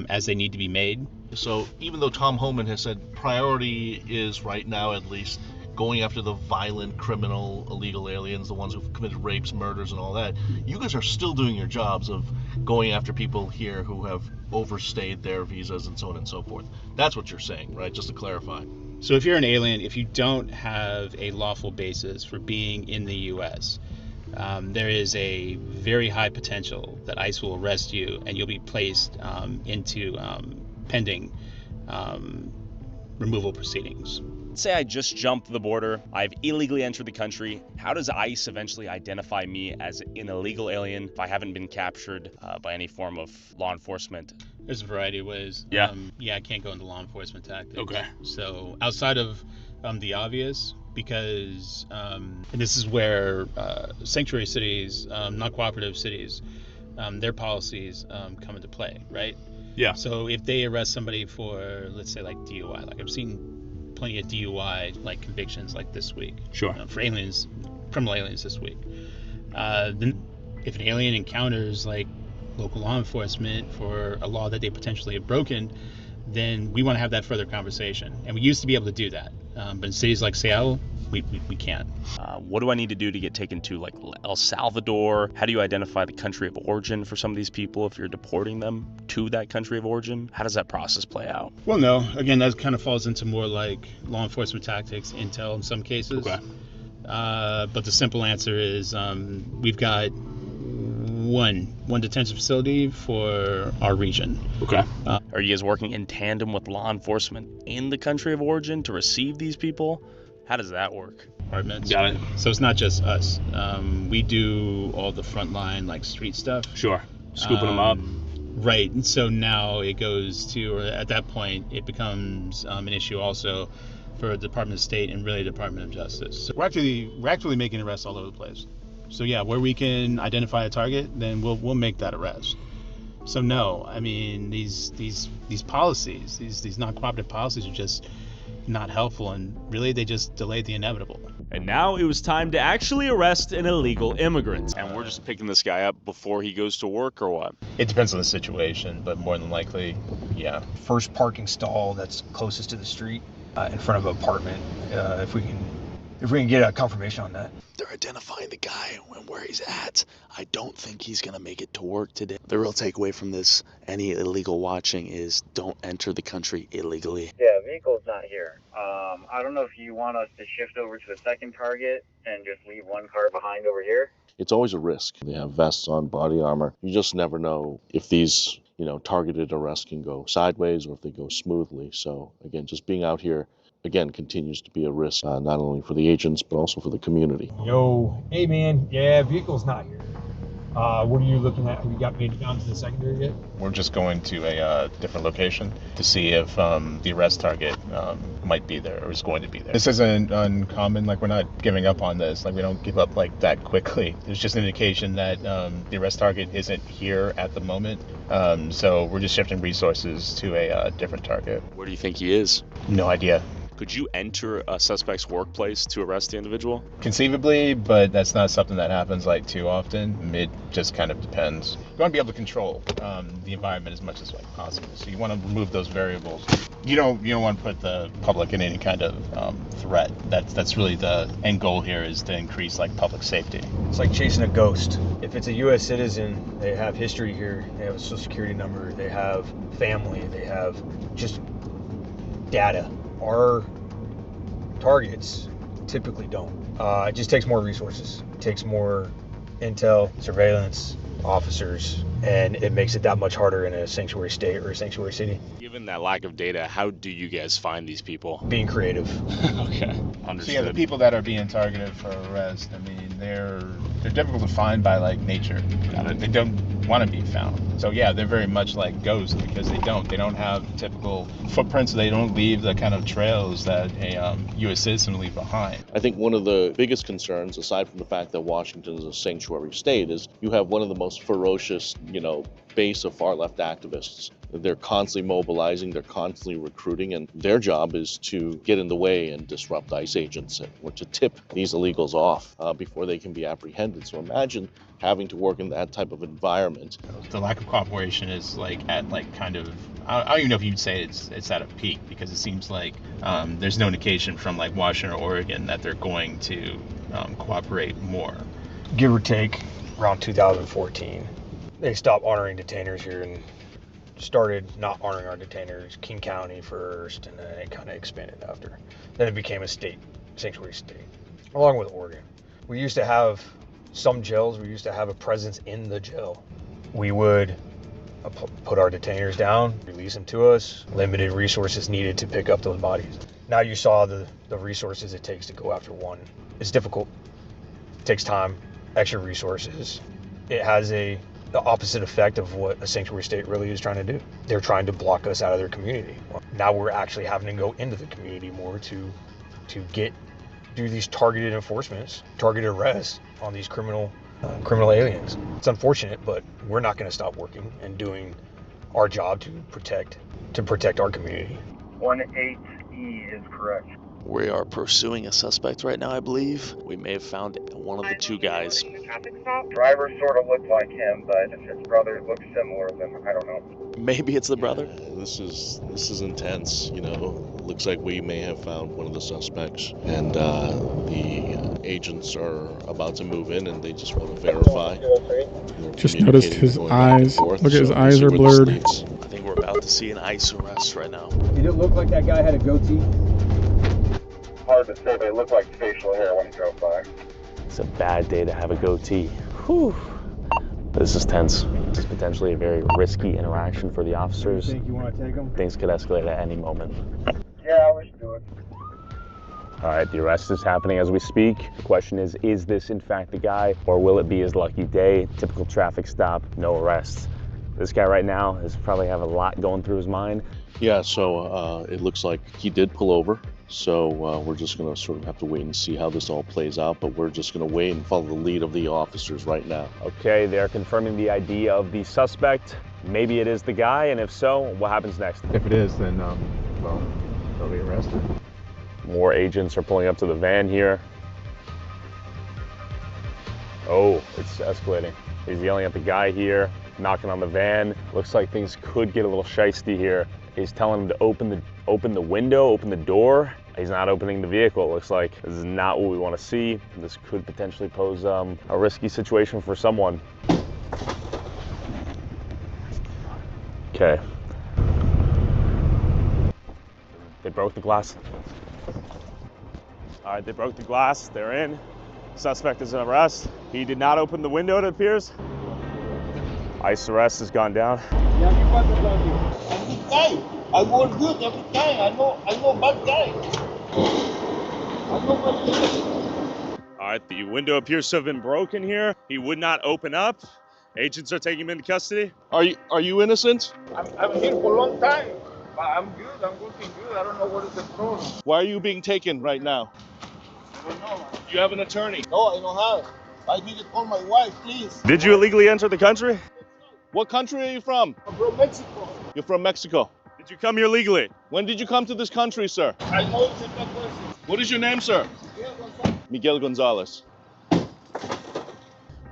as they need to be made. So even though Tom Homan has said priority is right now at least going after the violent, criminal, illegal aliens, the ones who've committed rapes, murders, and all that, you guys are still doing your jobs of going after people here who have overstayed their visas and so on and so forth. That's what you're saying, right? Just to clarify. So if you're an alien, if you don't have a lawful basis for being in the U.S., there is a very high potential that ICE will arrest you and you'll be placed into pending removal proceedings. Let's say I just jumped the border, I've illegally entered the country. How does ICE eventually identify me as an illegal alien if I haven't been captured by any form of law enforcement? There's a variety of ways. Yeah. I can't go into law enforcement tactics. Okay. So outside of the obvious, because and this is where sanctuary cities, non-cooperative cities, their policies come into play, right? Yeah. So if they arrest somebody for, let's say, like DUI, like I've seen plenty of DUI like convictions like this week. Sure. For aliens, criminal aliens this week. Then if an alien encounters like local law enforcement for a law that they potentially have broken, then we want to have that further conversation. And we used to be able to do that. But in cities like Seattle, we can't. What do I need to do to get taken to like El Salvador? How do you identify the country of origin for some of these people if you're deporting them to that country of origin? How does that process play out? Well, no. Again, that kind of falls into more like law enforcement tactics, intel in some cases. Okay. But the simple answer is we've got one detention facility for our region. Okay. Are you guys working in tandem with law enforcement in the country of origin to receive these people? How does that work? Departments. Got it. So it's not just us. We do all the frontline, like street stuff. Sure. Scooping them up. Right. And so now it goes to, or at that point, it becomes an issue also for the Department of State and really Department of Justice. So we're actually making arrests all over the place. So yeah, where we can identify a target, then we'll make that arrest. So no, I mean these policies, these non-cooperative policies are just not helpful, and really they just delay the inevitable. And now it was time to actually arrest an illegal immigrant. And we're just picking this guy up before he goes to work, or what? It depends on the situation, but more than likely, yeah. First parking stall that's closest to the street, in front of an apartment. If we can get a confirmation on that. They're identifying the guy and where he's at. I don't think he's going to make it to work today. The real takeaway from this, any illegal watching, is don't enter the country illegally. Yeah, vehicle's not here. I don't know if you want us to shift over to a second target and just leave one car behind over here. It's always a risk. They have vests on, body armor. You just never know if these, targeted arrests can go sideways or if they go smoothly. So again, just being out here, again, continues to be a risk, not only for the agents, but also for the community. Yo, hey man, yeah, vehicle's not here. What are you looking at? Have you got made down to the secondary yet? We're just going to a different location to see if the arrest target might be there or is going to be there. This isn't uncommon. Like, we're not giving up on this. Like, we don't give up like that quickly. There's just an indication that the arrest target isn't here at the moment. So we're just shifting resources to a different target. Where do you think he is? No idea. Could you enter a suspect's workplace to arrest the individual? Conceivably, but that's not something that happens like too often. It just kind of depends. You want to be able to control the environment as much as like possible. So you want to remove those variables. You don't want to put the public in any kind of threat. That's really the end goal here, is to increase like public safety. It's like chasing a ghost. If it's a U.S. citizen, they have history here. They have a social security number. They have family. They have just data. Our targets typically don't. It just takes more resources. It takes more intel, surveillance, officers, and it makes it that much harder in a sanctuary state or a sanctuary city. Given that lack of data, how do you guys find these people? Being creative. Okay, understood. So yeah, the people that are being targeted for arrest, I mean, they're difficult to find by like nature. They don't want to be found. So yeah, they're very much like ghosts because they don't have typical footprints. They don't leave the kind of trails that a U.S. citizen would leave behind. I think one of the biggest concerns, aside from the fact that Washington is a sanctuary state, is you have one of the most ferocious, base of far-left activists. They're constantly mobilizing, they're constantly recruiting, and their job is to get in the way and disrupt ICE agents or to tip these illegals off before they can be apprehended. So imagine having to work in that type of environment. The lack of cooperation is like at like kind of, I don't even know if you'd say it's at a peak, because it seems like there's no indication from like Washington or Oregon that they're going to cooperate more. Give or take around 2014, they stopped honoring detainers here and started not honoring our detainers. King County first, and then it kind of expanded after. Then it became a state, sanctuary state, along with Oregon. We used to have some jails, we used to have a presence in the jail. We would put our detainers down, release them to us, limited resources needed to pick up those bodies. Now you saw the resources it takes to go after one. It's difficult, it takes time, extra resources. It has the opposite effect of what a sanctuary state really is trying to do. They're trying to block us out of their community. Now we're actually having to go into the community more to do these targeted enforcements, targeted arrests on these criminal aliens. It's unfortunate, but we're not going to stop working and doing our job to protect our community. 18E is correct. We are pursuing a suspect right now, I believe. We may have found one of the two guys. Driver sort of looked like him, but if his brother looks similar, then I don't know. Maybe it's the brother. This is intense. Looks like we may have found one of the suspects, and the agents are about to move in, and they just want to verify. Just noticed his eyes. Look at his eyes are blurred. I think we're about to see an ICE arrest right now. Did it look like that guy had a goatee? hard to say. They look like facial hair when you drove by. It's a bad day to have a goatee. Whew. This is tense. This is potentially a very risky interaction for the officers. You think you want to take them? Things could escalate at any moment. Yeah, let's do it. All right, the arrest is happening as we speak. The question is this in fact the guy, or will it be his lucky day? Typical traffic stop, no arrest. This guy right now is probably have a lot going through his mind. Yeah, so it looks like he did pull over. So we're just gonna sort of have to wait and see how this all plays out, but we're just gonna wait and follow the lead of the officers right now. Okay, they're confirming the ID of the suspect. Maybe it is the guy, and if so, what happens next? If it is, then, well, they'll be arrested. More agents are pulling up to the van here. Oh, it's escalating. He's yelling at the guy here, knocking on the van. Looks like things could get a little shiesty here. He's telling him to open the window, open the door. He's not opening the vehicle, it looks like. This is not what we want to see. This could potentially pose a risky situation for someone. Okay. They broke the glass. All right, they broke the glass, they're in. Suspect is in arrest. He did not open the window, it appears. ICE arrest has gone down. I work good every time. I know bad guy. All right, the window appears to have been broken here. He would not open up. Agents are taking him into custody. Are you innocent? I'm here for a long time. But I'm good. I'm working good. I don't know what is the problem. Why are you being taken right now? I don't know. Do you have an attorney? No, I don't have. I need to call my wife, please. Did you illegally enter the country? What country are you from? I'm from Mexico. You're from Mexico. Did you come here legally? When did you come to this country, sir? I know it's a bad person. What is your name, sir? Miguel Gonzalez.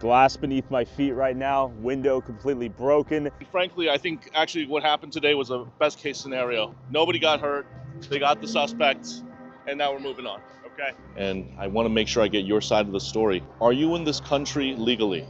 Glass beneath my feet right now, window completely broken. Frankly, I think actually what happened today was a best case scenario. Nobody got hurt, they got the suspects, and now we're moving on, okay? And I want to make sure I get your side of the story. Are you in this country legally?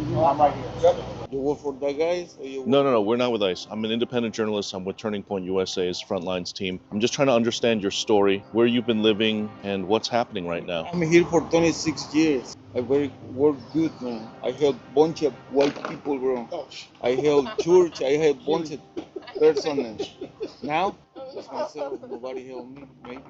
No, I'm right here. You work for that guys? Or you work No, we're not with ICE. I'm an independent journalist. I'm with Turning Point USA's Frontlines team. I'm just trying to understand your story, where you've been living, and what's happening right now. I'm here for 26 years. I work good, man. I help bunch of white people, bro. I help church. I help bunch of persons. Now, just myself. Nobody help me, maybe.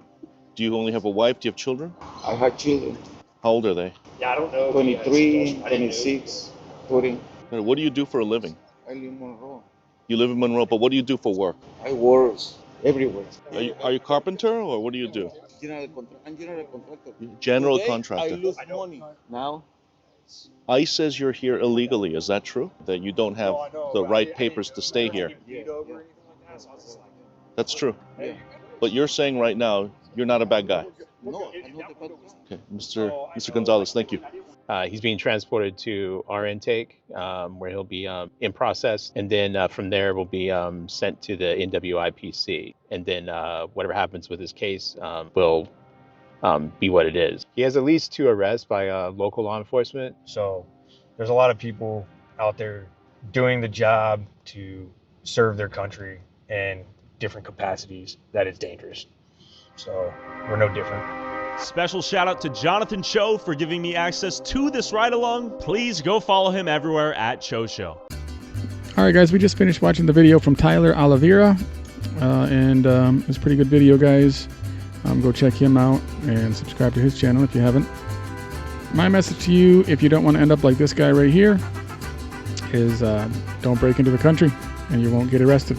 Do you only have a wife? Do you have children? I have children. How old are they? Yeah, I don't know. 23, 26, 40. What do you do for a living? I live in Monroe. You live in Monroe, but what do you do for work? I work everywhere. Are you a carpenter, or what do you do? I'm general contractor. General Today, contractor. I lose money. Now? ICE says you're here illegally. Is that true? That you don't have the right papers to stay here? That's true. Yeah. But you're saying right now you're not a bad guy. No, I'm not the bad person. Okay, Mr. Gonzalez, thank you. He's being transported to our intake, where he'll be in process, and then from there will be sent to the NWIPC, and then whatever happens with his case will be what it is. He has at least 2 arrests by local law enforcement. So there's a lot of people out there doing the job to serve their country in different capacities that is dangerous. So we're no different. Special shout out to Jonathan Cho for giving me access to this ride along. Please go follow him everywhere at Cho Show. All right, guys, we just finished watching the video from Tyler Oliveira, and it's a pretty good video, guys. Go check him out and subscribe to his channel if you haven't. My message to you, if you don't want to end up like this guy right here, is don't break into the country and you won't get arrested.